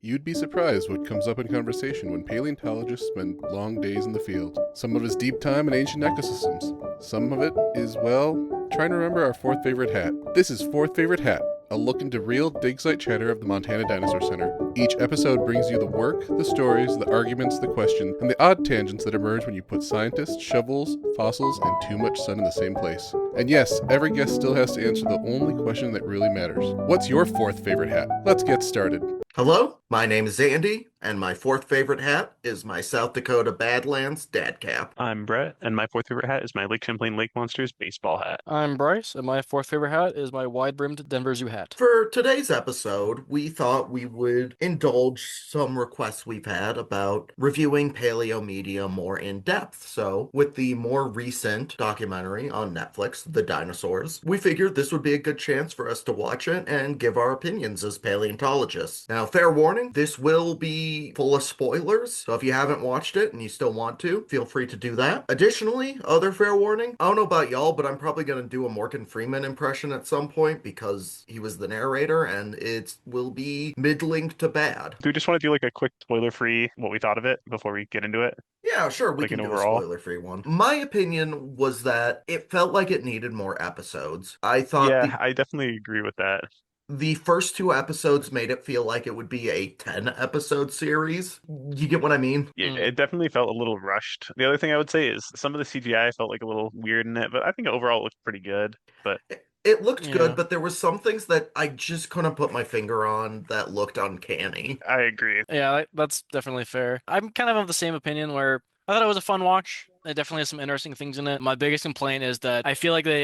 You'd be surprised what comes up in conversation when paleontologists spend long days in the field. Some of it is deep time in ancient ecosystems. Some of it is, well, trying to remember our fourth favorite hat. This is Fourth Favorite Hat, a look into real dig site chatter of the Montana Dinosaur Center. Each episode brings you the work, the stories, the arguments, the questions, and the odd tangents that emerge when you put scientists, shovels, fossils, and too much sun in the same place. And yes, every guest still has to answer the only question that really matters. What's your fourth favorite hat? Let's get started. Hello, my name is Andy, and my fourth favorite hat is my South Dakota Badlands dad cap. I'm Bret, and my fourth favorite hat is my Lake Champlain Lake Monsters baseball hat. I'm Bryce, and my fourth favorite hat is my wide-brimmed Denver Zoo hat. For today's episode, we thought we would indulge some requests we've had about reviewing paleo media more in depth. So, with the more recent documentary on Netflix, The Dinosaurs, we figured this would be a good chance for us to watch it and give our opinions as paleontologists. Now, fair warning, this will be full of spoilers, so if you haven't watched it and you still want to, feel free to do that. Additionally, other fair warning, I don't know about y'all, but I'm probably going to do a Morgan Freeman impression at some point because he was the narrator and it will be middling to bad. Do we just want to do like a quick spoiler-free what we thought of it before we get into it? Yeah, sure, we Like can an do overall? a spoiler-free one. My opinion was that it felt like it needed more episodes. I thought Yeah, I definitely agree with that. the first two episodes made it feel like it would be a 10-episode series. You get what I mean? Yeah, it definitely felt a little rushed. The other thing I would say is some of the CGI felt like a little weird in it, but I think overall it looked pretty good. But It looked Yeah. good, but there was some things that I just couldn't put my finger on that looked uncanny. I agree. Yeah, that's definitely fair. I'm kind of the same opinion where I thought it was a fun watch. It definitely has some interesting things in it. My biggest complaint is that I feel like they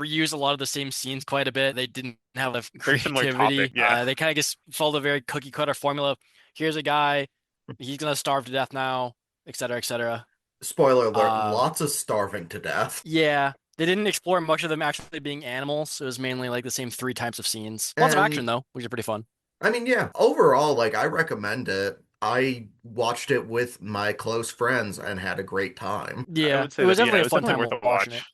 reused a lot of the same scenes quite a bit. They didn't have the Very similar creativity. topic, yeah. They kind of just followed a very cookie cutter formula. Here's a guy, he's gonna starve to death now, et cetera, et cetera. Spoiler alert, Uh, lots of starving to death. Yeah, they didn't explore much of them actually being animals. It was mainly like the same three types of scenes. Lots of action And though, which is pretty fun. I mean, yeah, overall, like, I recommend it. I watched it with my close friends and had a great time. I Yeah, would say it was that, yeah, definitely it a was fun definitely time worth a watching watch.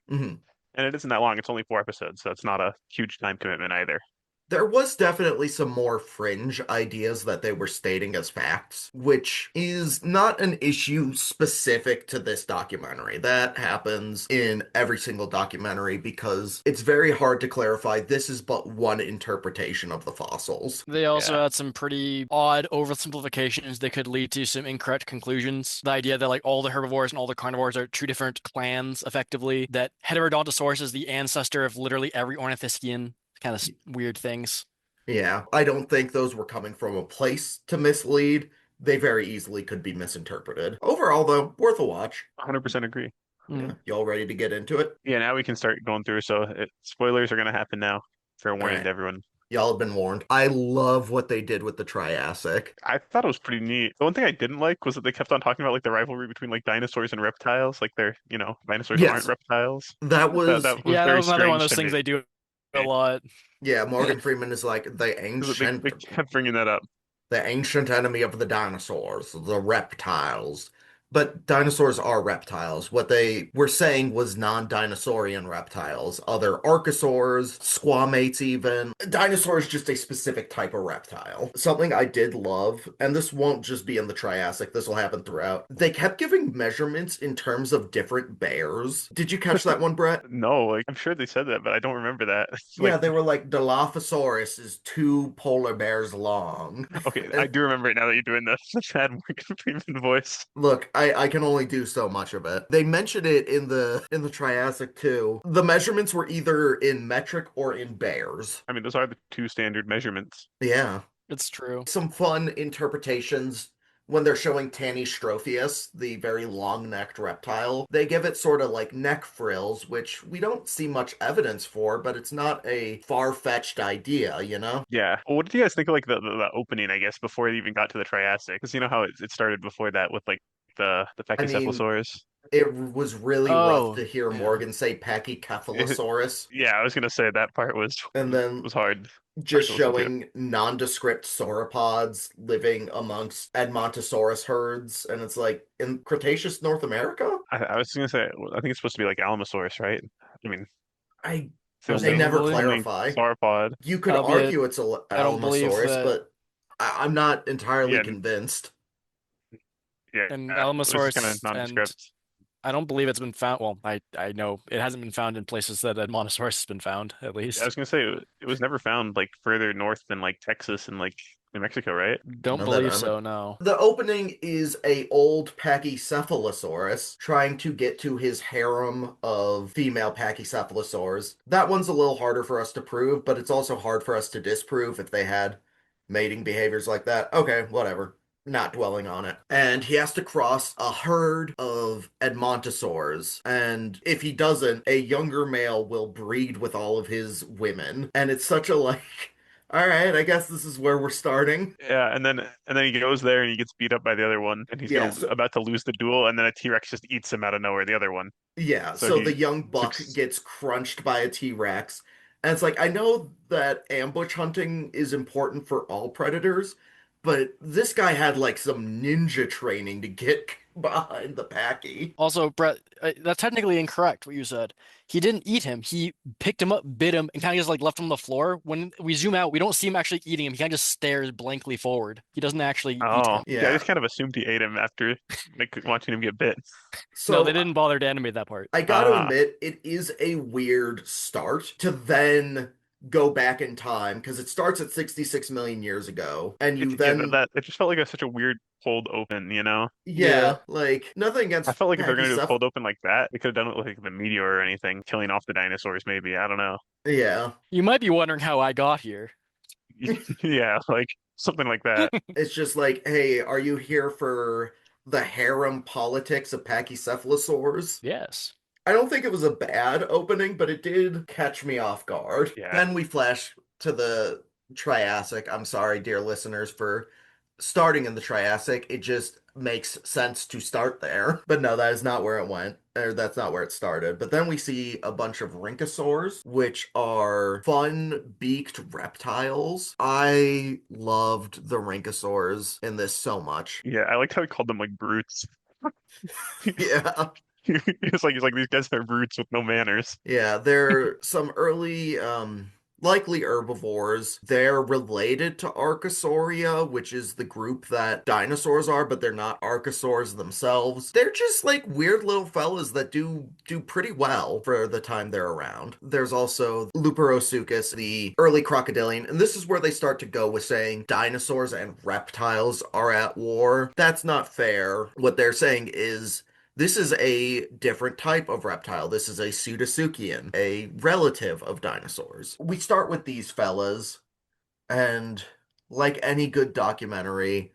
it. hmm And it isn't that long. It's only 4 episodes, so it's not a huge time commitment either. There was definitely some more fringe ideas that they were stating as facts, which is not an issue specific to this documentary. That happens in every single documentary because it's very hard to clarify this is but one interpretation of the fossils. They also Yeah. had some pretty odd oversimplifications that could lead to some incorrect conclusions. The idea that like all the herbivores and all the carnivores are two different clans, effectively. That Heterodontosaurus is the ancestor of literally every ornithischian. Kind of weird things. Yeah, I don't think those were coming from a place to mislead. They very easily could be misinterpreted. Overall, though, worth a watch. 100% agree. Yeah, y'all ready to get into it? Yeah, now we can start going through. So spoilers are going to happen now. Fair warning right. to everyone. Y'all have been warned. I love what they did with the Triassic. I thought it was pretty neat. The one thing I didn't like was that they kept on talking about like the rivalry between like dinosaurs and reptiles. Like dinosaurs Yes. aren't reptiles. That was, That was Yeah, that very was another one of strange those to things me. they do a lot. yeah, Morgan Freeman is like They kept bringing that up. the ancient enemy of the dinosaurs, the reptiles. But dinosaurs are reptiles. What they were saying was non-dinosaurian reptiles, other archosaurs, squamates even. Dinosaur is just a specific type of reptile. Something I did love, and this won't just be in the Triassic, this will happen throughout. They kept giving measurements in terms of different bears. Did you catch that one, Brett? No, like I'm sure they said that, but I don't remember that. Yeah, Like, they were like, Dilophosaurus is 2 polar bears long. okay, I do remember it now that you're doing this. The sad Morgan Freeman voice. Look, I can only do so much of it. They mentioned it in the Triassic too. The measurements were either in metric or in bears. I mean, those are the two standard measurements. Yeah. It's true. Some fun interpretations when they're showing Tanystropheus, the very long-necked reptile. They give it sort of like neck frills, which we don't see much evidence for, but it's not a far-fetched idea, you know? Yeah. Well, what did you guys think of like the opening, I guess, before it even got to the Triassic? Because you know how it started before that with like the I mean, Pachycephalosaurus. it was really rough to hear yeah. Morgan say Pachycephalosaurus, Yeah, I was gonna say that part was and then was hard. just to listen to. showing nondescript sauropods living amongst Edmontosaurus herds, and it's like in Cretaceous North America? I was gonna say, I think it's supposed to be like Alamosaurus, right? I mean, I same they thing. never Presumably. Only clarify. sauropod. You could Albeit, argue it's a I don't believe Alamosaurus, that. but I'm not entirely Yeah, convinced. yeah. And It was just kind of Alamosaurus, and nondescript. I don't believe it's been found. Well, I know it hasn't been found in places that Monosaurus has been found, at Yeah, I least. was gonna say it was never found like further north than like Texas and like New Mexico, right? Don't None that believe I'm so, no. The opening is a old Pachycephalosaurus trying to get to his harem of female Pachycephalosaurs. That one's a little harder for us to prove, but it's also hard for us to disprove if they had mating behaviors like that. Okay, whatever. Not dwelling on it. And he has to cross a herd of Edmontosaurs. And if he doesn't, a younger male will breed with all of his women. And it's such a like, all right, I guess this is where we're starting. Yeah, and then he goes there and he gets beat up by the other one, and he's Yeah, gonna so about to lose the duel, and then a T-Rex just eats him out of nowhere, the other one. Yeah, So so the he young took. buck gets crunched by a T-Rex. And it's like, I know that ambush hunting is important for all predators, but this guy had like some ninja training to get behind the packy. Also, Brett, that's technically incorrect what you said. He didn't eat him. He picked him up, bit him, and kind of just like left him on the floor. When we zoom out, we don't see him actually eating him. He kind of just stares blankly forward. He doesn't actually eat Oh, him. yeah, I Yeah. just kind of assumed he ate him after like watching him get bit. No, they So didn't bother to animate that part. I got to Ah, admit, it is a weird start to then go back in time because it starts at 66 million years ago, and it you yeah, then, that it just felt like such a weird cold open, you know? Yeah. yeah, like nothing I against felt like if they're gonna do a Pachyceph. cold open like that, they could have done it with like the meteor or anything, killing off the dinosaurs, maybe. I don't know. Yeah, You might be wondering how I got here. Yeah, like something like that. it's just like, hey, are you here for the harem politics of Pachycephalosaurs? Yes. I don't think it was a bad opening, but it did catch me off guard. Yeah. Then we flash to the Triassic. I'm sorry, dear listeners, for starting in the Triassic. It just makes sense to start there. But no, that is not where it went. Or that's not where it started. But then we see a bunch of rhynchosaurs, which are fun beaked reptiles. I loved the rhynchosaurs in this so much. Yeah, I liked how he called them like brutes. Yeah. He's like these guys are brutes with no manners. Yeah, they're some early, likely herbivores. They're related to Archosauria, which is the group that dinosaurs are, but they're not archosaurs themselves. They're just like weird little fellas that do pretty well for the time they're around. There's also Luperosuchus, the early crocodilian, and this is where they start to go with saying dinosaurs and reptiles are at war. That's not fair. What they're saying is this is a different type of reptile. This is a Pseudotsuchian, a relative of dinosaurs. We start with these fellas, and like any good documentary,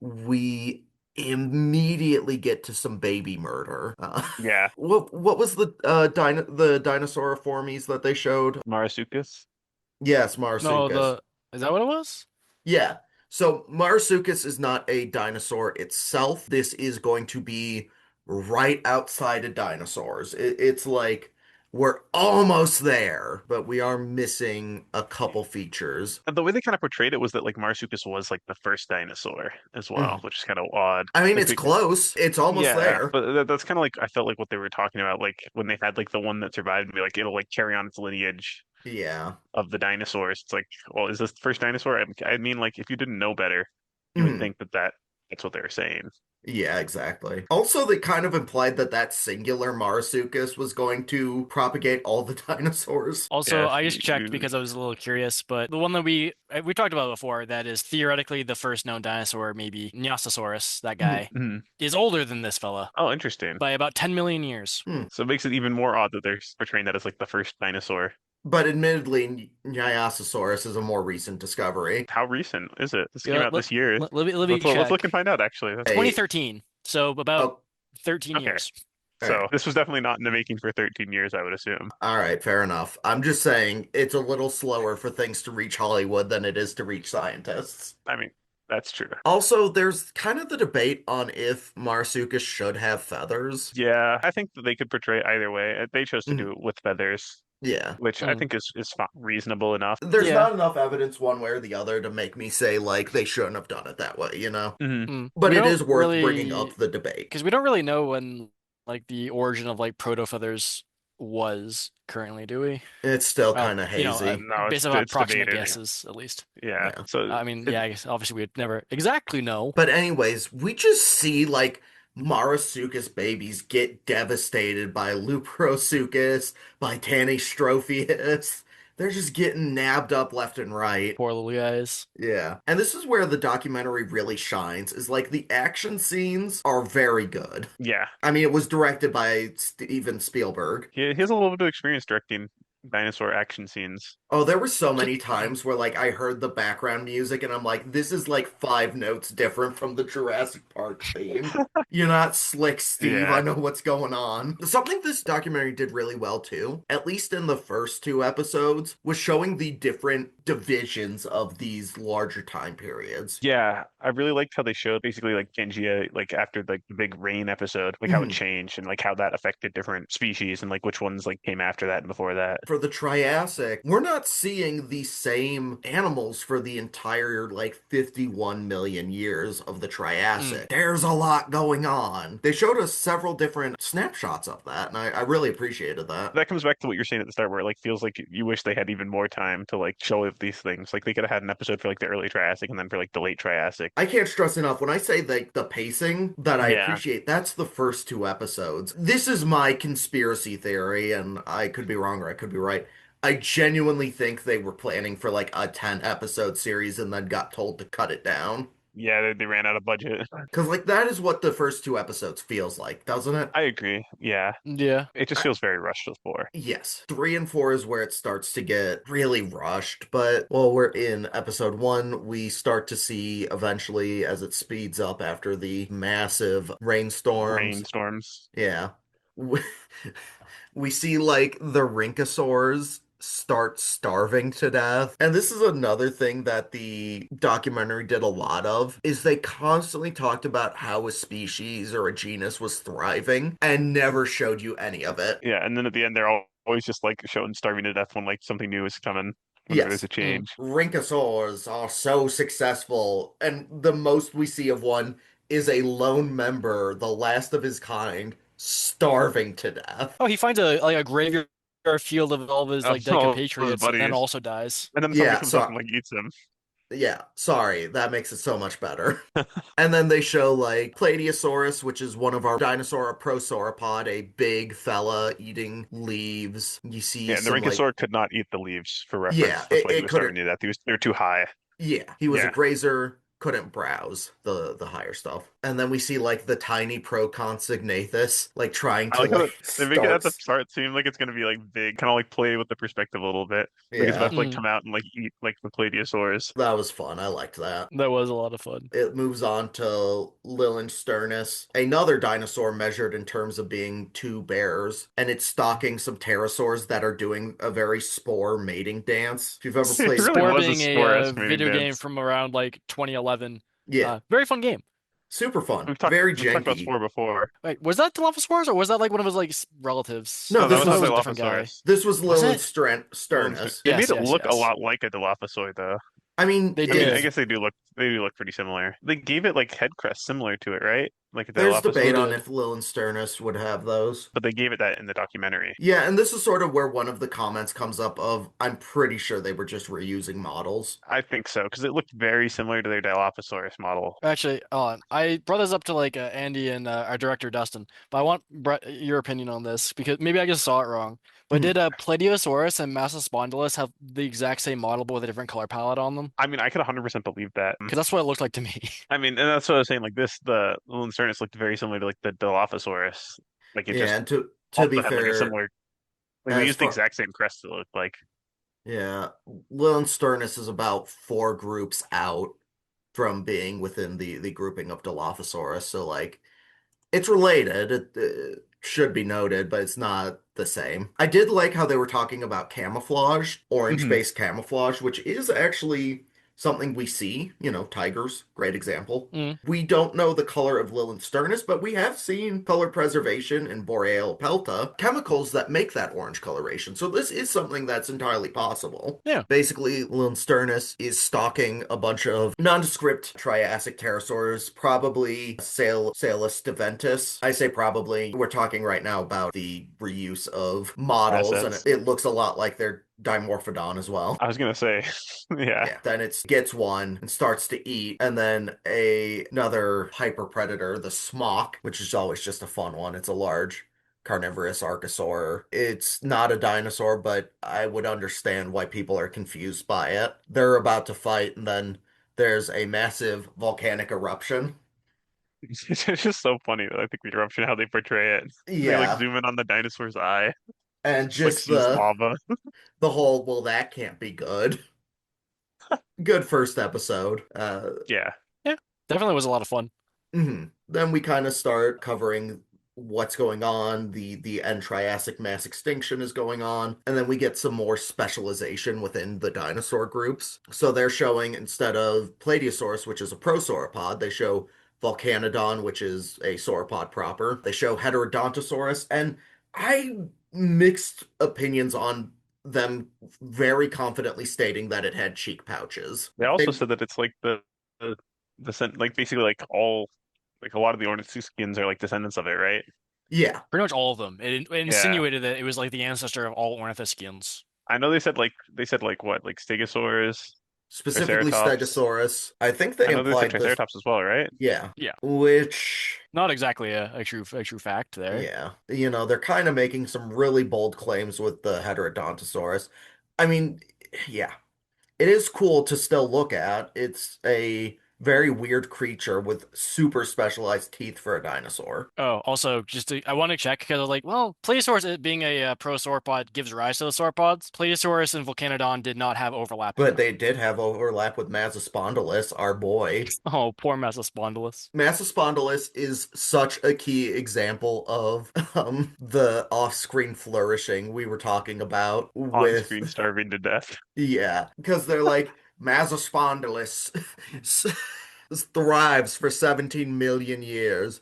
we immediately get to some baby murder. Yeah, What was the the dinosauriformes that they showed? Marasuchus. Yes, No, Marsuchus. the is that what it was? Yeah. So Marsuchus is not a dinosaur itself. This is going to be right outside of dinosaurs. It's like we're almost there, but we are missing a couple features. And the way they kind of portrayed it was that like Marsuchus was like the first dinosaur as well, Mm. which is kind of odd. I mean, Like it's close. It's almost yeah, there. but that's kind of like I felt like what they were talking about, like when they had like the one that survived, and be like it'll like carry on its lineage Yeah. of the dinosaurs. It's like, well, is this the first dinosaur? I mean, like if you didn't know better, you would Mhm. think that that's what they were saying. Yeah, exactly. Also, they kind of implied that that singular Marsuchus was going to propagate all the dinosaurs. Also, Yeah, I just checked because I was a little curious, but the one that we talked about before, that is theoretically the first known dinosaur, maybe Nyasasaurus, that guy, Mhm. is older than this fella Oh, interesting. by about 10 million years. So it makes it even more odd that they're portraying that as like the first dinosaur. But admittedly, Nyasasaurus is a more recent discovery. How recent is it? This came Yeah, out this year. let me Let's look check. and find out. Actually, that's Hey, 2013, so about oh, 13 okay. years. all So right. this was definitely not in the making for 13 years, I would assume. All right, fair enough. I'm just saying it's a little slower for things to reach Hollywood than it is to reach scientists. I mean, that's true. Also, there's kind of the debate on if Marsuchus should have feathers. Yeah, I think that they could portray it either way. They chose to Mhm. do it with feathers, Yeah. which I think is reasonable enough. There's Yeah. not enough evidence one way or the other to make me say, like, they shouldn't have done it that way, you know? But We it don't is worth bringing really, up the debate. because we don't really know when like the origin of like proto feathers was currently, do we? It's still Well, kind of you know, hazy. No, based on it's approximate debated. guesses, at least. Yeah. Yeah. So I mean, it, yeah, I guess obviously we'd never exactly know. But anyways, we just see like Marasuchus babies get devastated by Luprosuchus, by Tanystropheus. They're just getting nabbed up left and right. Poor little guys. Yeah. And this is where the documentary really shines, is like the action scenes are very good. yeah. I mean, it was directed by Steven Spielberg. He has a little bit of experience directing dinosaur action scenes. Oh, there were so Just- many times where like I heard the background music and I'm like, this is like 5 notes different from the Jurassic Park theme. You're not slick, Steve. I Yeah. know what's going on. Something this documentary did really well too, at least in the first 2 episodes, was showing the different divisions of these larger time periods. Yeah, I really liked how they showed basically like Pangea, like after like the big rain episode, like how it Mhm. changed and like how that affected different species and like which ones like came after that and before that. For the Triassic, we're not seeing the same animals for the entire like 51 million years of the Triassic. There's a lot going on. They showed us several different snapshots of that, and I really appreciated that. That comes back to what you're saying at the start, where it like feels like you wish they had even more time to like show these things. Like they could have had an episode for like the early Triassic and then for like the late Triassic. I can't stress enough when I say like the pacing that I Yeah. appreciate, that's the first 2 episodes. This is my conspiracy theory, and I could be wrong or I could be right. I genuinely think they were planning for like a 10 episode series and then got told to cut it down. Yeah, they ran out of budget. Because like that is what the first 2 episodes feels like, doesn't it? I agree. Yeah. Yeah. It just feels very rushed with 4. Yes. 3 and 4 is where it starts to get really rushed, but while we're in episode 1, we start to see eventually as it speeds up after the massive rainstorms. Rainstorms. Yeah. We, we see like the Rhynchosaurs start starving to death. And this is another thing that the documentary did a lot of, is they constantly talked about how a species or a genus was thriving and never showed you any of it. Yeah, and then at the end they're always just like showing starving to death when like something new is coming. Whenever there's a change. Rhynchosaurs are so successful, and the most we see of one is a lone member, the last of his kind, starving to death. Oh, he finds a graveyard field of all of his like dead All of his compatriots, and then buddies. also dies. And then somebody Yeah, comes so up and like eats him. yeah, sorry, that makes it so much better. And then they show like Plateosaurus, which is one of our dinosaur, a prosauropod, a big fella eating leaves. You see Yeah, and the some like Rhynchosaur could not eat the leaves for reference. Yeah, That's why it he was couldn't- starving to death. They're too high. yeah, he was a Yeah. grazer, couldn't browse the higher stuff. And then we see like the tiny Proconsignathus like trying I to like how like they make it at the start. start seem like it's gonna be like big, kind of like play with the perspective a little bit. Like it's about to like Mhm. come out and like eat like the Plateosaurs. That was fun. I liked that. That was a lot of fun. It moves on to Liliensternus, another dinosaur measured in terms of being 2 bears, and it's stalking some pterosaurs that are doing a very spore mating dance. If you've ever It played, really Spore was a being Spore-esque video game dance. from around like 2011. yeah, Very fun game. super fun, We've talked very we've talked about janky. Spore before. Wait, was that Dilophosaurus or was that like one of his like relatives? No, No, this that was was the the a different guy. Dilophosaurus. This was Was it? Liliensternus. They Yes, made it yes, look a yes. lot like a Dilophosaur though. I mean, They I mean, did. I guess they do look pretty similar. They gave it like head crests similar to it, right? Like a there's Dilophosaur. debate on did. if Liliensternus would have those. But they gave it that in the documentary. Yeah, and this is sort of where one of the comments comes up of, I'm pretty sure they were just reusing models. I think so, because it looked very similar to their Dilophosaurus model. Actually, I brought this up to like Andy and our director Dustin, but I want Bret your opinion on this because maybe I just saw it wrong. But Mhm. did Plateosaurus and Massospondylus have the exact same model but with a different color palette on them? I mean, I could 100% believe that. Because that's what it looked like to me. I mean, and that's what I was saying. Like this, the Liliensternus looked very similar to like the Dilophosaurus. Like it Yeah, just and to also be had like a fair, similar. Like as they used the far- exact same crest to look like. yeah, Liliensternus is about 4 groups out from being within the grouping of Dilophosaurus. So like, it's related. It should be noted, but it's not the same. I did like how they were talking about camouflage, orange-based camouflage, which is actually something we see, tigers, great example. Mm. We don't know the color of Lillensternus, but we have seen color preservation in Boreal pelta, chemicals that make that orange coloration. So this is something that's entirely possible. Yeah. Basically, Lillensternus is stalking a bunch of nondescript Triassic pterosaurs, probably Salus deventus. I say probably. We're talking right now about the reuse of models, and Assets. it looks a lot like their Dimorphodon as well. I was gonna say, yeah. Then it gets one and starts to eat, and then another hyper predator, the smock, which is always just a fun one. It's a large carnivorous archosaur. It's not a dinosaur, but I would understand why people are confused by it. They're about to fight, and then there's a massive volcanic eruption. It's just so funny, I think, the eruption, how they portray it. They like Yeah, zoom in on the dinosaur's eye. and Just like just sees the lava. the whole, well, that can't be good. Good first episode. Yeah. Yeah. Definitely was a lot of fun. Then we kind of start covering what's going on. The end Triassic mass extinction is going on, and then we get some more specialization within the dinosaur groups. So they're showing, instead of Plateosaurus, which is a prosauropod, they show Volcanodon, which is a sauropod proper. They show Heterodontosaurus, and I mixed opinions on them very confidently stating that it had cheek pouches. They also said that it's like like basically like all like a lot of the ornithischians are like descendants of it, right? Yeah. Pretty much all of them. It Yeah. insinuated that it was like the ancestor of all ornithischians. I know they said what, like Stegosaurus, Specifically Triceratops. Stegosaurus. I think they I know they said implied this. Triceratops as well, right? Yeah. Yeah. Which, Not exactly a true fact there. yeah. They're kind of making some really bold claims with the Heterodontosaurus. I mean, yeah. It is cool to still look at. It's a very weird creature with super specialized teeth for a dinosaur. Oh, also, I want to check because I was like, well, Plesiosaurus being a prosauropod gives rise to the sauropods. Plesiosaurus and Volcanodon did not have overlap in But them. they did have overlap with Massospondylus, our boy. Oh, poor Mesospondylus. Massospondylus is such a key example of the off-screen flourishing we were talking about On with, screen starving to death. yeah, because they're like, Massospondylus thrives for 17 million years.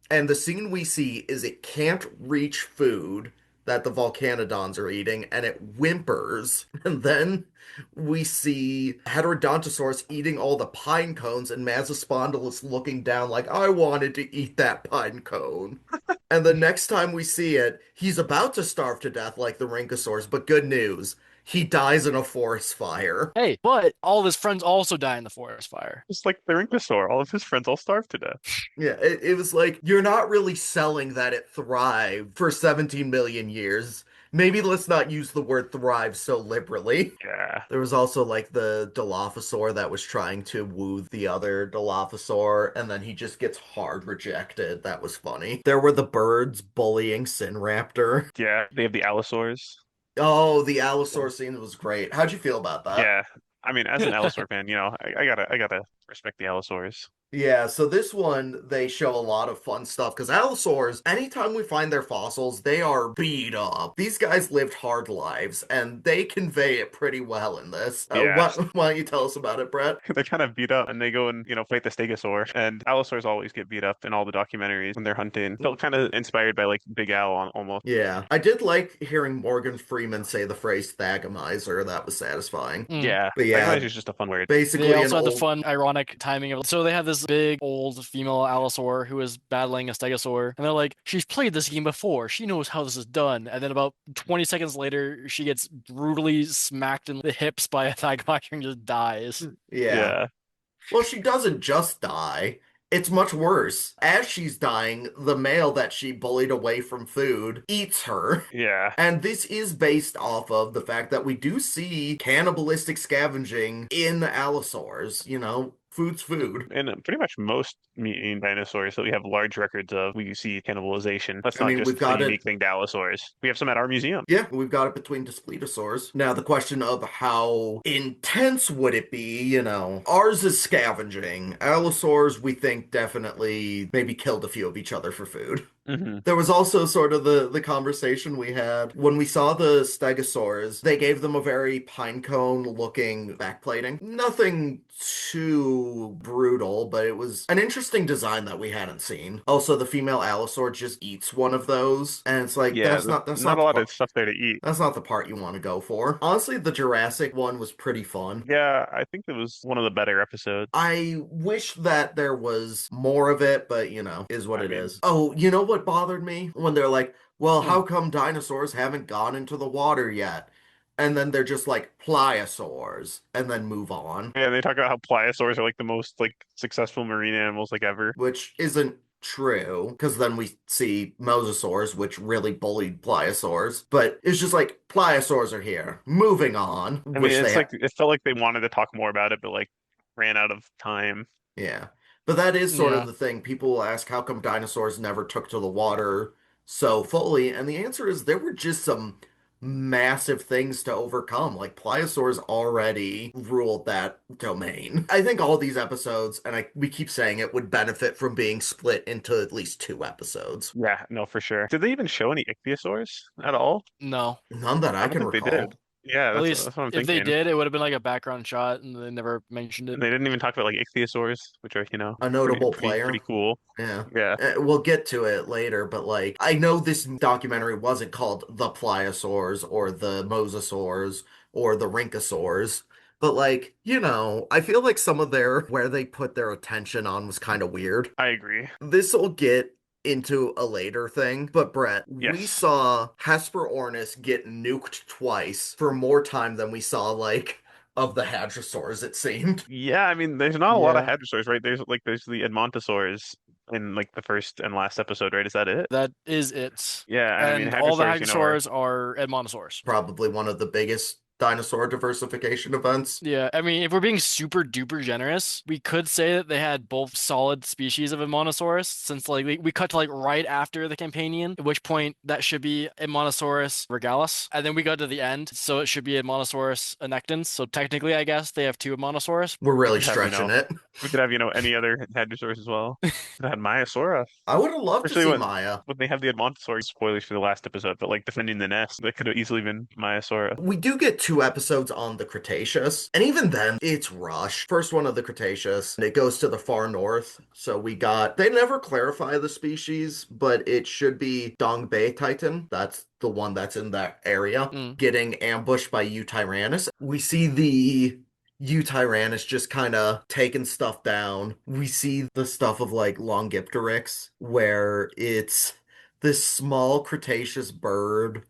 And the scene we see is it can't reach food that the Volcanodons are eating, and it whimpers. And then we see Heterodontosaurus eating all the pine cones, and Massospondylus looking down like, I wanted to eat that pine cone. And the next time we see it, he's about to starve to death like the Rhynchosaurs, but good news, he dies in a forest fire. Hey, but all of his friends also die in the forest fire. Just like the Rhynchosaur, all of his friends all starved to death. Yeah, it was like, you're not really selling that it thrived for 17 million years. Maybe let's not use the word thrive so liberally. Yeah. There was also like the Dilophosaur that was trying to woo the other Dilophosaur, and then he just gets hard rejected. That was funny. There were the birds bullying Sinraptor. Yeah. They have the Allosaurs. Oh, the Allosaur scene was great. How'd you feel about that? Yeah. I mean, as an Allosaur fan, I gotta respect the Allosaurs. Yeah, so this one, they show a lot of fun stuff because allosaurs, anytime we find their fossils, they are beat up. These guys lived hard lives, and they convey it pretty well in this. Yeah. Why don't you tell us about it, Brett? They're kind of beat up and they go and, fight the Stegosaur. And Allosaurs always get beat up in all the documentaries when they're hunting. Felt kind of inspired by like Big Al almost. Yeah, I did like hearing Morgan Freeman say the phrase Thagomizer. That was satisfying. Yeah. But yeah, Thagomizer is just a fun word. basically They an also had the old... fun, ironic timing of. So they have this big old female allosaur who is battling a stegosaur, and they're like, she's played this game before. She knows how this is done. And then about 20 seconds later, she gets brutally smacked in the hips by a thygomizer and just dies. Yeah. Well, she doesn't just die. It's much worse. As she's dying, the male that she bullied away from food eats her. Yeah. And this is based off of the fact that we do see cannibalistic scavenging in allosaurs. Food's food. And pretty much most meat-eating dinosaurs that we have large records of, we see cannibalization. That's I not mean, just we've got a it. unique thing to Allosaurs. We have some at our museum. Yeah, we've got it between Daspletosaurs. Now, the question of how intense would it be, ours is scavenging. Allosaurs, we think, definitely maybe killed a few of each other for food. Hmm. There was also sort of the conversation we had when we saw the stegosaurs. They gave them a very pinecone looking backplating. Nothing too brutal, but it was an interesting design that we hadn't seen. Also, the female allosaur just eats one of those, and it's like Yeah, that's not not a the lot of part. stuff there to eat. That's not the part you want to go for. Honestly, the Jurassic one was pretty fun. Yeah, I think it was one of the better episodes. I wish that there was more of it, but is what I it mean, is. Oh, you know what bothered me? When they're like, well, Hmm. how come dinosaurs haven't gone into the water yet? And then they're just like pliosaurs and then move on, yeah, they talk about how pliosaurs are like the most like successful marine animals like ever. which isn't true because then we see mosasaurs, which really bullied pliosaurs. But it's just like pliosaurs are here. Moving on. I mean, Wish they had. it felt like they wanted to talk more about it, but like ran out of time. Yeah. But that is sort of Yeah. the thing. People will ask how come dinosaurs never took to the water so fully, and the answer is there were just some massive things to overcome. Like pliosaurs already ruled that domain. I think all these episodes, and we keep saying it, would benefit from being split into at least 2 episodes. Yeah, no, for sure. Did they even show any ichthyosaurs at all? No. None that I I don't can think they did. recall. Yeah, At least that's what I'm if they thinking. did, it would have been like a background shot, and they never mentioned it. And they didn't even talk about like ichthyosaurs, which are, A notable pretty player. cool. Yeah. Yeah. We'll get to it later, but like, I know this documentary wasn't called The Pliosaurs or The Mosasaurs or The Rhynchosaurs, but like, I feel like some of where they put their attention on was kind of weird. I agree. This'll get into a later thing, but Brett, we Yes. saw Hesperornis get nuked twice for more time than we saw, like, of the Hadrosaurs, it seemed. Yeah, I mean, there's not a lot of Yeah, hadrosaurs, right? There's the Edmontosaurs in like the first and last episode, right? Is that it? that is it. Yeah, and I mean And all the hadrosaurs, are hadrosaurs are Edmontosaurs. Probably one of the biggest dinosaur diversification events. Yeah, I mean, if we're being super duper generous, we could say that they had both solid species of Edmontosaurus, since like we cut to like right after the Campanian, at which point that should be Edmontosaurus regalis, and then we go to the end, so it should be Edmontosaurus annectens. So technically, I guess they have two Edmontosaurus. We're we really could have, stretching it. we could have, any other hadrosaurs as well. They had Maiasaura, I would have loved to especially see when Maya. they have the Edmontosaur spoilers for the last episode, but like defending the nest, that could have easily been Maiasaura. We do get 2 episodes on the Cretaceous, and even then, it's rushed. First one of the Cretaceous, and it goes to the far north. So they never clarify the species, but it should be Dongbei Titan. That's the one that's in that area, Mm. getting ambushed by Tyrannus. We see the Tyrannus just kind of taking stuff down. We see the stuff of like Longipteryx, where it's this small Cretaceous bird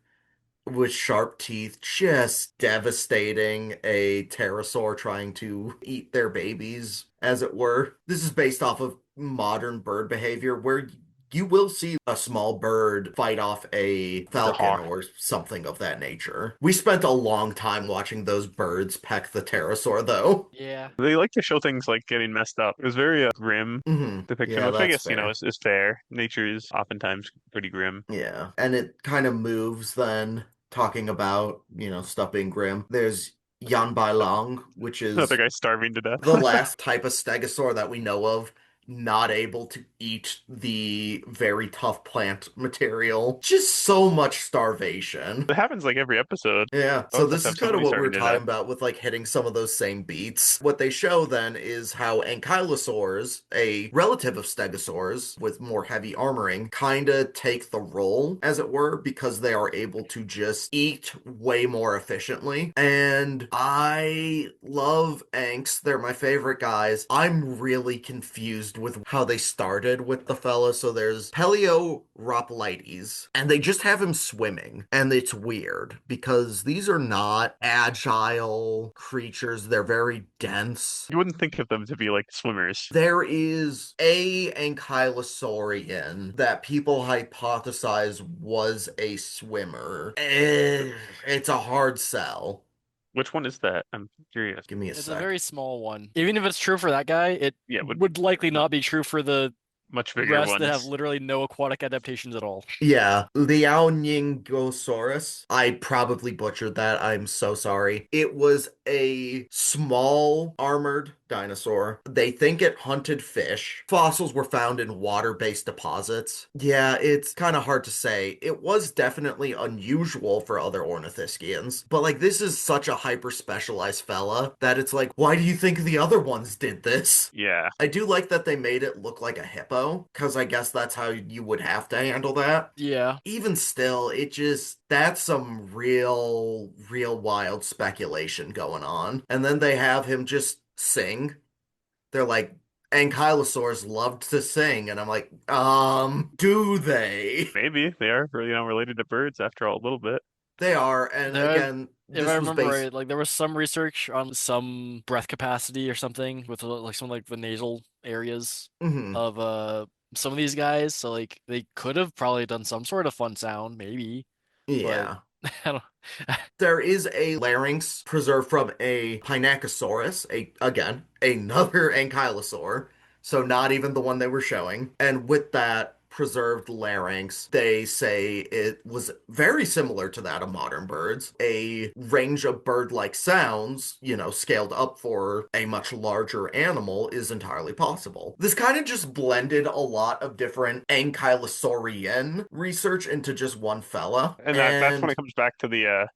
with sharp teeth, just devastating a pterosaur trying to eat their babies, as it were. This is based off of modern bird behavior where you will see a small bird fight off a Like a falcon hawk. or something of that nature. We spent a long time watching those birds peck the pterosaur, though. Yeah. They like to show things like getting messed up. It was very grim depiction, Yeah, which I that's guess, fair. is fair. Nature is oftentimes pretty grim. Yeah. And it kind of moves then, talking about, stuff being grim. There's Yan Bai Long, which Another is guy starving to death. the last type of stegosaur that we know of not able to eat the very tough plant material. Just so much starvation. It happens like every episode. Yeah, so Always have this to is have kind of somebody what we were starving to talking death. about with like hitting some of those same beats. What they show then is how ankylosaurs, a relative of stegosaurs with more heavy armoring, kind of take the role, as it were, because they are able to just eat way more efficiently. And I love Anks. They're my favorite guys. I'm really confused with how they started with the fella. So there's Paleoropilites, and they just have him swimming. And it's weird because these are not agile creatures. They're very dense. You wouldn't think of them to be like swimmers. There is a ankylosaurian that people hypothesize was a swimmer. It's a hard sell. Which one is that? I'm curious. Give me a It's a sec. very small one. Even if it's true for that guy, it Yeah, would likely not be true for the much bigger rest that have ones. literally no aquatic adaptations at all. Yeah, Liaoningosaurus. I probably butchered that. I'm so sorry. It was a small armored dinosaur. They think it hunted fish. Fossils were found in water-based deposits. Yeah, it's kind of hard to say. It was definitely unusual for other ornithischians, but like this is such a hyper-specialized fella that it's like, why do you think the other ones did this? Yeah. I do like that they made it look like a hippo, because I guess that's how you would have to handle that. Yeah. Even still, that's some real wild speculation going on. And then they have him just sing. They're like, ankylosaurs loved to sing. And I'm like, do they? Maybe they are, related to birds after all, a little bit. They are. And There, again, if I this was remember based. right, like there was some research on some breath capacity or something with like some like the nasal areas Mhm. of some of these guys. So like they could have probably done some sort of fun sound, maybe, but Yeah. I don't. There is a larynx preserved from a Pinacosaurus, again, another ankylosaur, so not even the one they were showing. And with that preserved larynx, they say it was very similar to that of modern birds. A range of bird-like sounds, scaled up for a much larger animal is entirely possible. This kind of just blended a lot of different ankylosaurian research into just one fella. And that's when And it comes back to the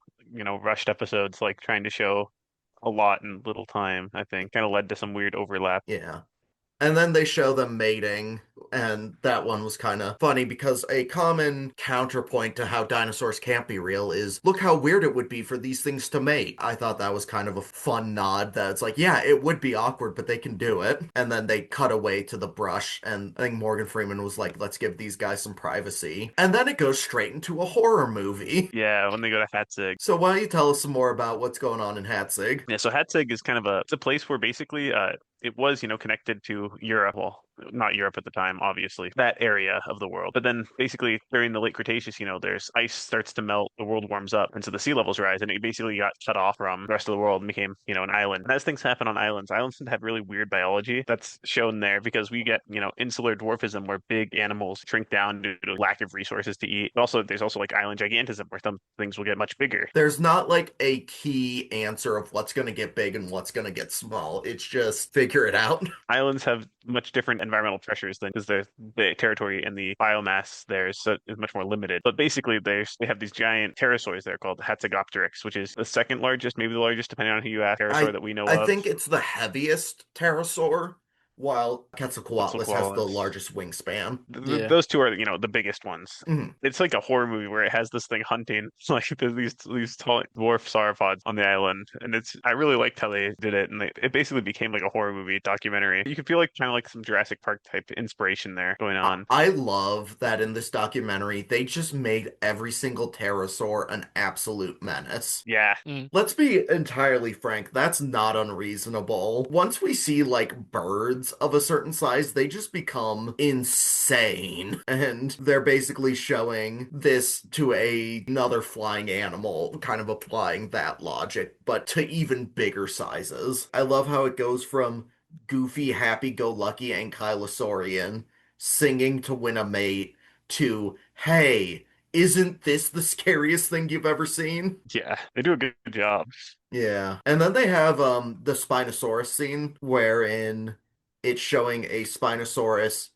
rushed episodes, like trying to show a lot in little time, I think. Kind of led to some weird overlap. yeah. And then they show them mating, and that one was kind of funny because a common counterpoint to how dinosaurs can't be real is look how weird it would be for these things to mate. I thought that was kind of a fun nod that it's like, yeah, it would be awkward, but they can do it. And then they cut away to the brush, and I think Morgan Freeman was like, let's give these guys some privacy. And then it goes straight into a horror movie. Yeah, when they go to Hatzig. So why don't you tell us some more about what's going on in Hatzig? Yeah, so Hatzig is kind of it's a place where basically it was, connected to Europe. Well, not Europe at the time, obviously, that area of the world. But then basically during the late Cretaceous, there's ice starts to melt, the world warms up, and so the sea levels rise, and it basically got cut off from the rest of the world and became, an island. And as things happen on islands tend to have really weird biology that's shown there because we get, insular dwarfism where big animals shrink down due to lack of resources to eat. But also, there's also like island gigantism where some things will get much bigger. There's not like a key answer of what's going to get big and what's going to get small. It's just figure it out. Islands have much different environmental pressures than because the territory and the biomass there is much more limited. But basically, they have these giant pterosaurs there called Hatzegopteryx, which is the second largest, maybe the largest, depending on who you ask, pterosaur I that we know I of. think it's the heaviest pterosaur, while Quetzalcoatlus has the Quetzalcoatlus. largest wingspan. Yeah. Those two are, the biggest ones. Mhm. It's like a horror movie where it has this thing hunting like these tall dwarf sauropods on the island, and I really liked how they did it, and it basically became like a horror movie documentary. You could feel like kind of like some Jurassic Park type inspiration there going on. I love that in this documentary, they just made every single pterosaur an absolute menace. Yeah, Let's be entirely frank, that's not unreasonable. Once we see like birds of a certain size, they just become insane. And they're basically showing this to another flying animal, kind of applying that logic, but to even bigger sizes. I love how it goes from goofy, happy-go-lucky ankylosaurian singing to win a mate to, hey, isn't this the scariest thing you've ever seen? yeah, they do a good job. Yeah. And then they have the Spinosaurus scene wherein it's showing a Spinosaurus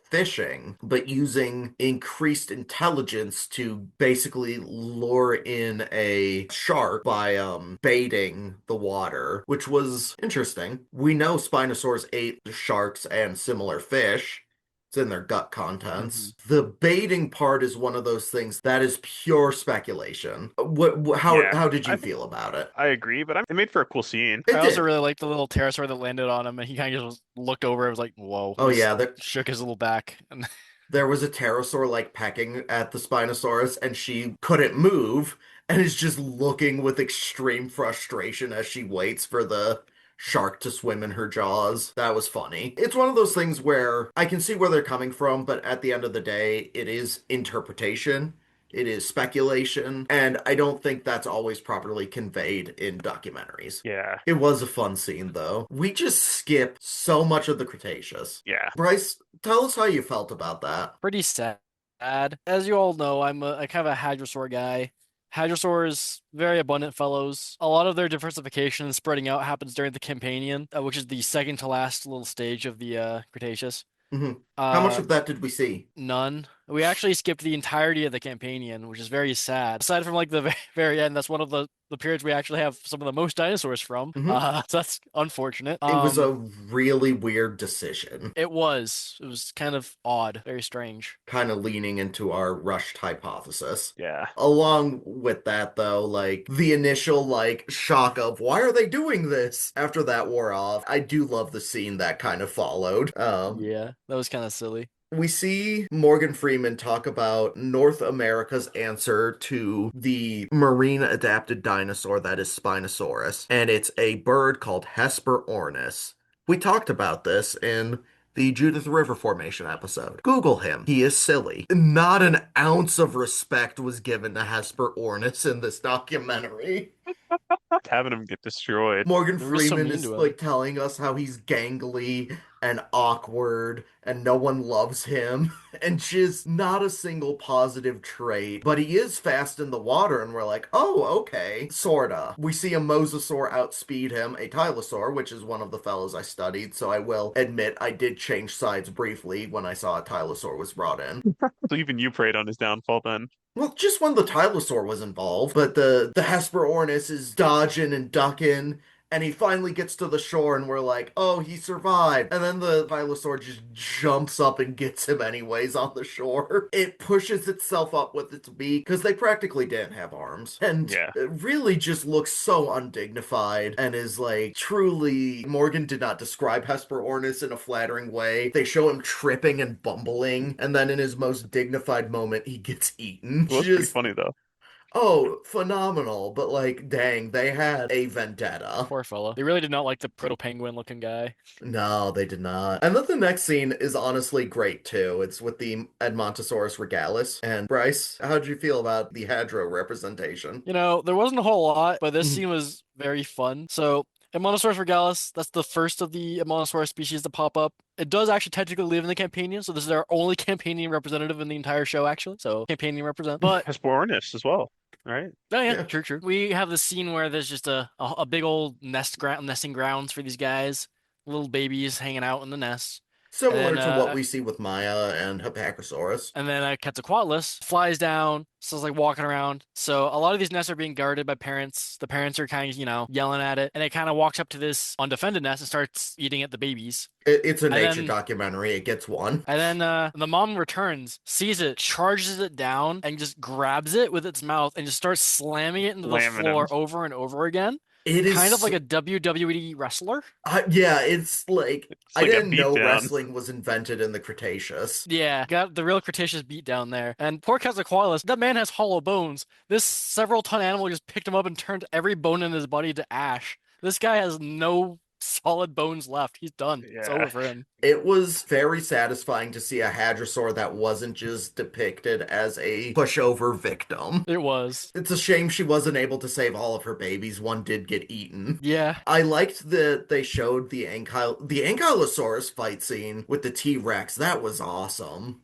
fishing, but using increased intelligence to basically lure in a shark by baiting the water, which was interesting. We know Spinosaurs ate sharks and similar fish. It's in their gut contents. The baiting part is one of those things that is pure speculation. Yeah, How did I you think feel about it? I agree, but it made for a cool scene. It I also did. really liked the little pterosaur that landed on him, and he kind of just looked over and was like, "Whoa!" Oh and just yeah, shook his little back. And there was a pterosaur like pecking at the Spinosaurus, and she couldn't move, and is just looking with extreme frustration as she waits for the shark to swim in her jaws. That was funny. It's one of those things where I can see where they're coming from, but at the end of the day, it is interpretation. It is speculation, and I don't think that's always properly conveyed in documentaries. Yeah. It was a fun scene, though. We just skipped so much of the Cretaceous. Yeah. Bryce, tell us how you felt about that. Pretty sad. As you all know, I'm a kind of a hadrosaur guy. Hadrosaurs, very abundant fellows. A lot of their diversification and spreading out happens during the Campanian, which is the second to last little stage of the Cretaceous. Hmm. How much Uh, of that did we see? None. We actually skipped the entirety of the Campanian, which is very sad. Aside from like the very end, that's one of the periods we actually have some of the most dinosaurs from. Mhm. So that's unfortunate. It was a really weird decision, It was kind of odd, very strange. kind of leaning into our rushed hypothesis. Yeah. Along with that, though, like the initial like shock of why are they doing this after that wore off, I do love the scene that kind of followed. Yeah, that was kind of silly. We see Morgan Freeman talk about North America's answer to the marine adapted dinosaur that is Spinosaurus, and it's a bird called Hesperornis. We talked about this in the Judith River Formation episode. Google him. He is silly. Not an ounce of respect was given to Hesperornis in this documentary. Having him get destroyed. Morgan They were so Freeman mean is to him. like telling us how he's gangly and awkward and no one loves him and just not a single positive trait. But he is fast in the water and we're like, oh, okay, sorta. We see a mosasaur outspeed him, a tylosaur, which is one of the fellows I studied, so I will admit I did change sides briefly when I saw a tylosaur was brought in. So even you preyed on his downfall then. Well, just when the Tylosaur was involved, but the Hesperornis is dodging and ducking, and he finally gets to the shore, and we're like, oh, he survived. And then the Tylosaur just jumps up and gets him anyways on the shore. It pushes itself up with its beak, because they practically didn't have arms. And Yeah. it really just looks so undignified, and is like, truly, Morgan did not describe Hesperornis in a flattering way. They show him tripping and bumbling, and then in his most dignified moment, he gets eaten. It was pretty funny though. Oh, phenomenal. But like, dang, they had a vendetta. Poor fella. They really did not like the proto-penguin looking guy. No, they did not. And then the next scene is honestly great too. It's with the Edmontosaurus regalis. And Bryce, how'd you feel about the Hadro representation? You know, there wasn't a whole lot, but this scene was very fun. So, Edmontosaurus regalis, that's the first of the Edmontosaurus species to pop up. It does actually technically live in the Campanian, so this is our only Campanian representative in the entire show, actually. So, Campanian represent. But, Hesperornis as well, right? oh yeah, Yeah. true. We have the scene where there's just a big old nesting grounds for these guys, little babies hanging out in the nest. Similar And then, to what we see with Maya and Hipparchosaurus. And then Quetzalcoatlus flies down, so it's like walking around. So a lot of these nests are being guarded by parents. The parents are kind of, yelling at it. And it kind of walks up to this undefended nest and starts eating at the babies. It's a And nature then- documentary. It gets one. And then the mom returns, sees it, charges it down, and just grabs it with its mouth and just starts slamming it into the Slamming floor him. over and over again. It is Kind of like a WWE wrestler. yeah, it's like It's I like a didn't know beatdown. wrestling was invented in the Cretaceous. Yeah, got the real Cretaceous beat down there. And poor Quetzalcoatlus, that man has hollow bones. This several ton animal just picked him up and turned every bone in his body to ash. This guy has no solid bones left. He's done. It's Yeah. over for him. It was very satisfying to see a hadrosaur that wasn't just depicted as a pushover victim. It was. It's a shame she wasn't able to save all of her babies. One did get eaten. Yeah. I liked that they showed the Ankylosaurus fight scene with the T-Rex. That was awesome.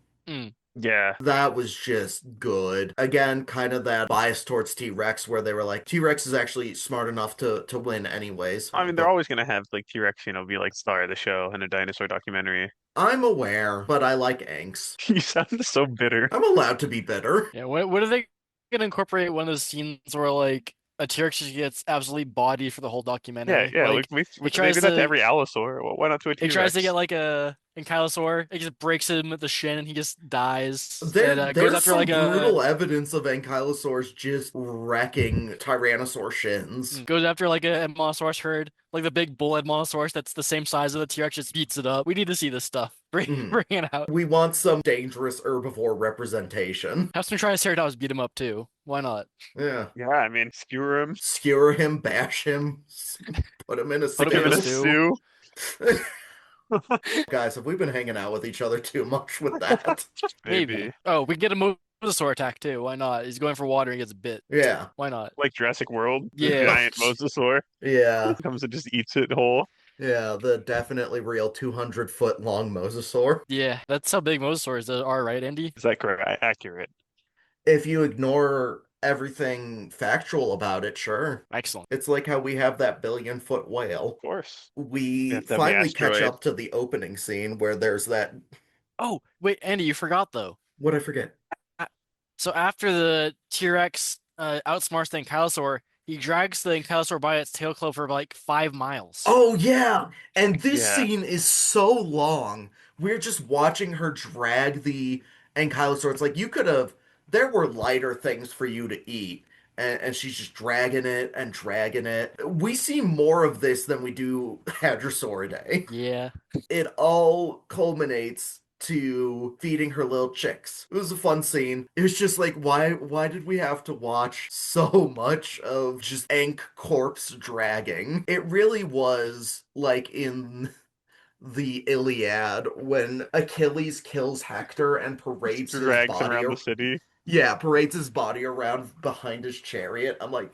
Yeah. That was just good. Again, kind of that bias towards T-Rex where they were like, T-Rex is actually smart enough to win anyways. I mean, they're always gonna have like T-Rex, be like star of the show in a dinosaur documentary. I'm aware, but I like Anks. You sound so bitter. I'm allowed to be bitter. Yeah. What are they gonna incorporate one of those scenes where like a T-Rex just gets absolutely bodied for the whole Yeah, documentary? yeah. Like, we it tries do that to to- every allosaur. Why not to a it T-Rex? tries to get like a Ankylosaur. It just breaks him at the shin and he just dies. There, And, goes there's after some like brutal evidence of ankylosaurs just wrecking Tyrannosaur shins. goes after like a Edmontosaurus herd, like the big bull Edmontosaurus that's the same size as the T-Rex, just beats it up. We need to see this stuff. Bring it out. We want some dangerous herbivore representation. Have some Triceratops beat him up too. Why not? Yeah. Yeah, I mean, skewer him, Skewer him, bash him, put him in a Put put him in a stew. stew. Guys, have we been hanging out with each other too much with that? Maybe. Oh, we get a Mosasaur attack too. Why not? He's going for water and gets bit. Yeah. Why not? Like Jurassic World, the Yeah. giant mosasaur Yeah. comes and just eats it whole. Yeah, the definitely real 200-foot long mosasaur. Yeah, that's how big mosasaurs are, right, Andy? Is that correct? Accurate? If you ignore everything factual about it, sure. Excellent. It's like how we have that billion-foot whale. Of course. We We have to have the finally catch asteroid. up to the opening scene where there's that. Oh, wait, Andy, you forgot though. What'd I forget? So after the T-Rex outsmarts the ankylosaur, he drags the ankylosaur by its tail club for like 5 miles. Oh, yeah. And this Yeah. scene is so long. We're just watching her drag the ankylosaur. It's like you could have, there were lighter things for you to eat. And she's just dragging it and dragging it. We see more of this than we do Hadrosauridae. Yeah. It all culminates to feeding her little chicks. It was a fun scene. It was just like, why did we have to watch so much of just Ankh corpse dragging? It really was like in the Iliad when Achilles kills Hector and parades his Drags him body around the city. yeah, parades his body around behind his chariot. I'm like,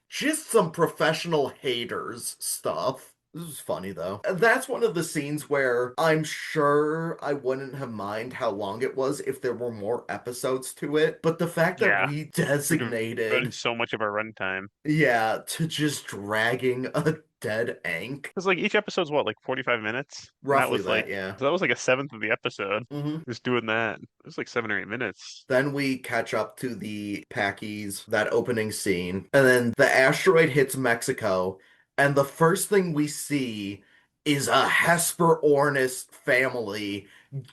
just some professional haters stuff. This was funny though. That's one of the scenes where I'm sure I wouldn't have mind how long it was if there were more episodes to it. But the fact that Yeah. we Devoting designated, so much of our runtime. yeah, to just dragging a dead Ankh. Because like each episode's what, like 45 minutes? And that Roughly was that, like yeah. so that was like a seventh of the episode. hmm Just doing that. It was like 7 or 8 minutes. Then we catch up to the Packies, that opening scene, and then the asteroid hits Mexico, and the first thing we see is a Hesperornis family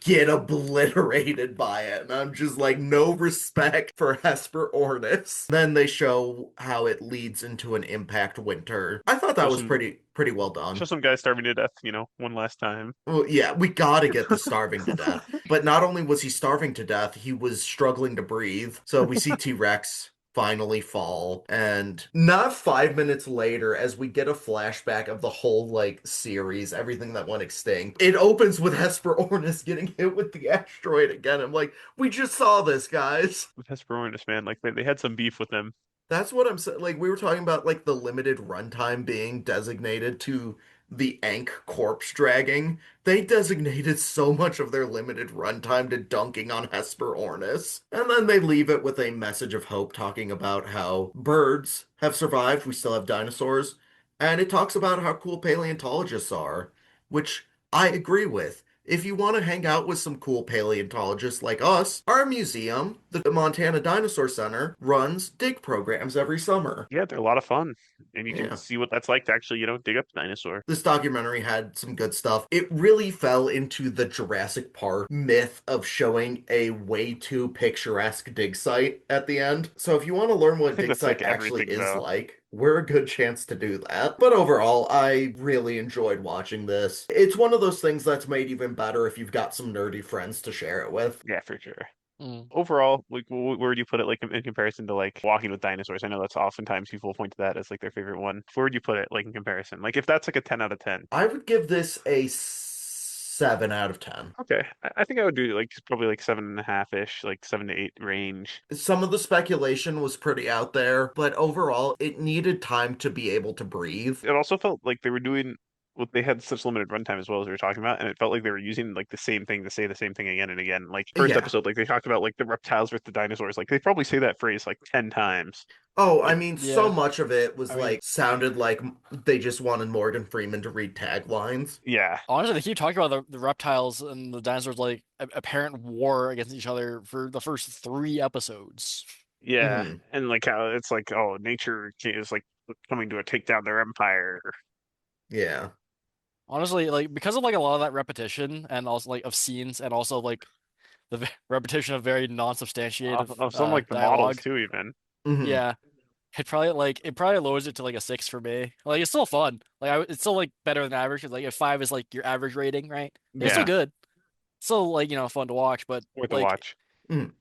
get obliterated by it. And I'm just like, no respect for Hesperornis. Then they show how it leads into an impact winter. I thought that Show was some pretty well done. show some guys starving to death, one last time. Well, yeah, we gotta get the starving to death. But not only was he starving to death, he was struggling to breathe. So we see T-Rex finally fall. And not 5 minutes later, as we get a flashback of the whole, like, series, everything that went extinct, it opens with Hesperornis getting hit with the asteroid again. I'm like, we just saw this, guys. With Hesperornis, man, like they had some beef with them. That's what I'm saying. Like, we were talking about, like, the limited runtime being designated to the Ankh corpse dragging. They designated so much of their limited runtime to dunking on Hesperornis. And then they leave it with a message of hope talking about how birds have survived. We still have dinosaurs. And it talks about how cool paleontologists are, which I agree with. If you want to hang out with some cool paleontologists like us, our museum, the Montana Dinosaur Center, runs dig programs every summer. Yeah, they're a lot of fun. And you Yeah. can see what that's like to actually, dig up a dinosaur. This documentary had some good stuff. It really fell into the Jurassic Park myth of showing a way too picturesque dig site at the end. So if you want to learn I what think dig that's site like actually everything, is though. like, we're a good chance to do that. But overall, I really enjoyed watching this. It's one of those things that's made even better if you've got some nerdy friends to share it with. Yeah, for sure. Mm. Overall, like, where would you put it, like, in comparison to, like, Walking with Dinosaurs? I know that's oftentimes people point to that as, like, their favorite one. Where would you put it, like, in comparison? Like, if that's, like, a 10 out of 10. I would give this a 7 out of 10. Okay. I think I would do, like, probably, like, 7.5-ish, like, 7 to 8 range. Some of the speculation was pretty out there, but overall, it needed time to be able to breathe. It also felt like they were doing... Well, they had such limited runtime as well as we were talking about, and it felt like they were using like the same thing to say the same thing again and again. Like first Yeah. episode, like they talked about like the reptiles with the dinosaurs. Like they probably say that phrase like 10 times. Oh, I Like, mean, yeah. so much of it was I mean- like sounded like they just wanted Morgan Freeman to read taglines. Yeah. Honestly, they keep talking about the reptiles and the dinosaurs like apparent war against each other for the first 3 episodes. Yeah. Mhm. And like how it's like, oh, nature is like coming to take down their empire. Yeah. Honestly, like because of like a lot of that repetition and also like of scenes and also like the repetition of very non-substantiated Of some like the models dialogue. too, even. Mhm. Yeah, it probably lowers it to like a 6 for me. Like it's still fun. Like it's still like better than average. 'Cause, like if 5 is like your average rating, right? It's still Yeah. good. Still like fun to watch, but Worth a like watch.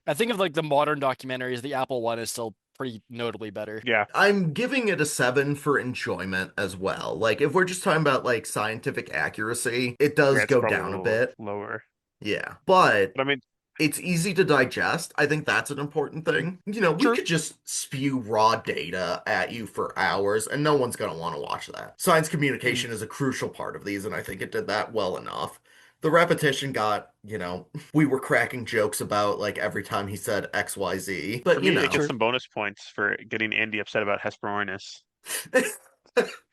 I think of like the modern documentaries, the Apple one is still pretty notably better. Yeah. I'm giving it a 7 for enjoyment as well. Like, if we're just talking about like scientific accuracy, it does Yeah, it's go probably down a little bit. lower. Yeah. But But I mean, it's easy to digest. I think that's an important thing. You know, we True. could just spew raw data at you for hours and no one's going to want to watch that. Science communication is a crucial part of these, and I think it did that well enough. The repetition got, we were cracking jokes about like every time he said XYZ, but For me, it gets some bonus points for getting Andy upset about Hesperornis. It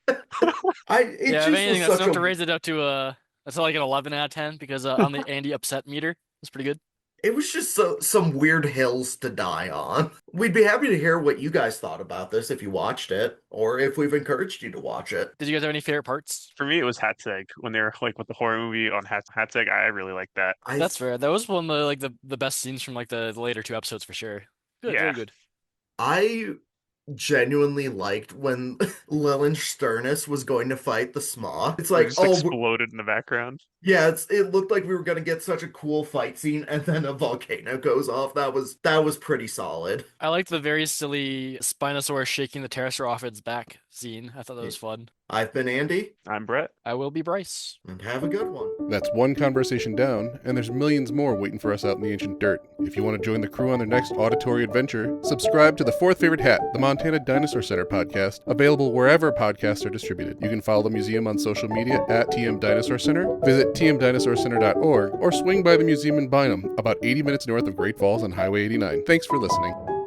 Yeah, just if anything, was that's such enough to a raise it up to that's like an 11 out of 10 because on the Andy upset meter, it's pretty good. it was just some weird hills to die on. We'd be happy to hear what you guys thought about this if you watched it, or if we've encouraged you to watch it. Did you guys have any favorite parts? For me, it was Hatzeg when they were like with the horror movie on Hatzeg. I really liked that. That's fair. That was one of the best scenes from like the later two episodes for sure. Good, Yeah. very good. I genuinely liked when Lillian Sternus was going to fight the Smaug. It's It like, just oh, exploded in the background. yeah, it looked like we were gonna get such a cool fight scene, and then a volcano goes off. That was pretty solid. I liked the very silly Spinosaurus shaking the pterosaur off its back scene. I thought that was fun. I've been Andy, I'm Bret. I will be Bryce. and have a good one. That's one conversation down, and there's millions more waiting for us out in the ancient dirt. If you want to join the crew on their next auditory adventure, subscribe to The Fourth Favorite Hat, the Montana Dinosaur Center podcast, available wherever podcasts are distributed. You can follow the museum on social media at TM Dinosaur Center, visit tmdinosaurcenter.org, or swing by the museum in Bynum, about 80 minutes north of Great Falls on Highway 89. Thanks for listening.